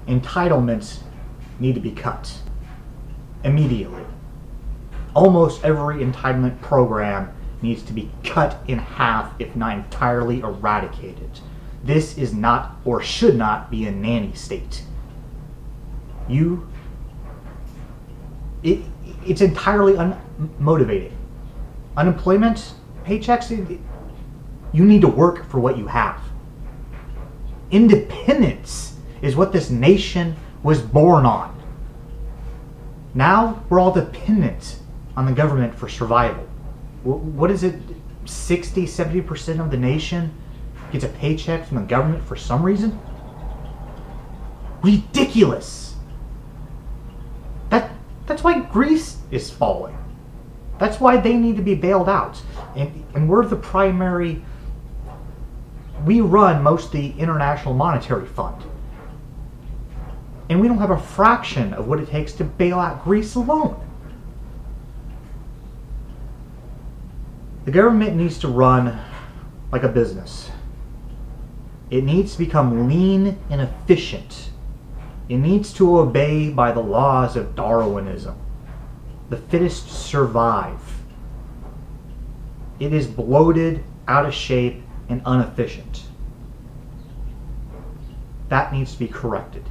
Entitlements need to be cut immediately. Almost every entitlement program needs to be cut in half, if not entirely eradicated. This is not, or should not, be a nanny state. It's entirely unmotivating. Unemployment, paychecks, you need to work for what you have. Independence is what this nation was born on. Now we're all dependent on the government for survival. What is it? 60-70% of the nation gets a paycheck from the government for some reason? Ridiculous. That's why Greece is falling. That's why they need to be bailed out. And we're the primary. We run most of the International Monetary Fund. And we don't have a fraction of what it takes to bail out Greece alone. The government needs to run like a business. It needs to become lean and efficient. It needs to obey by the laws of Darwinism. The fittest survive. It is bloated, out of shape, and inefficient. That needs to be corrected.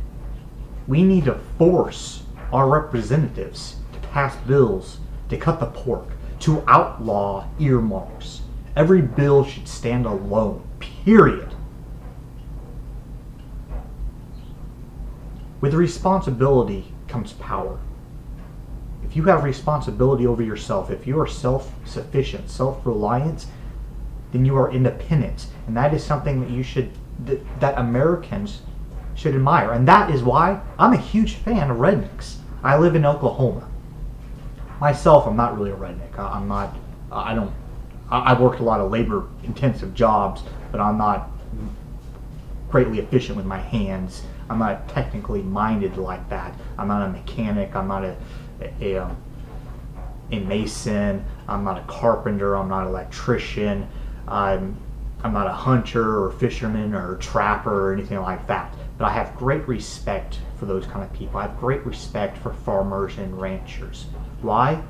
We need to force our representatives to pass bills to cut the pork, to outlaw earmarks. Every bill should stand alone, period. With responsibility comes power. If you have responsibility over yourself, if you are self-sufficient, self-reliant, then you are independent. And that is something that Americans should admire. And that is why I'm a huge fan of rednecks. I live in Oklahoma. Myself, I'm not really a redneck. I've worked a lot of labor-intensive jobs, but I'm not greatly efficient with my hands. I'm not technically minded like that. I'm not a mechanic. I'm not a mason. I'm not a carpenter. I'm not an electrician. I'm not a hunter or fisherman or trapper or anything like that. But I have great respect for those kind of people. I have great respect for farmers and ranchers. Why?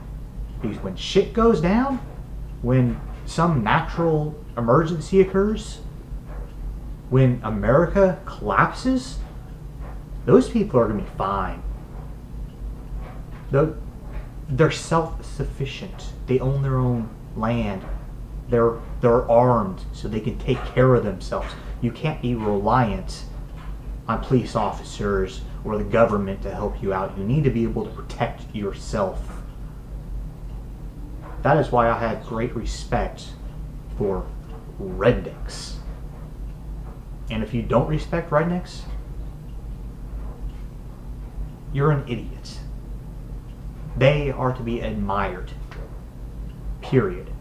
Because when shit goes down, when some natural emergency occurs, when America collapses, those people are going to be fine. They're self-sufficient. They own their own land. They're armed so they can take care of themselves. You can't be reliant on police officers or the government to help you out. You need to be able to protect yourself. That is why I had great respect for rednecks. And if you don't respect rednecks, you're an idiot. They are to be admired. Period.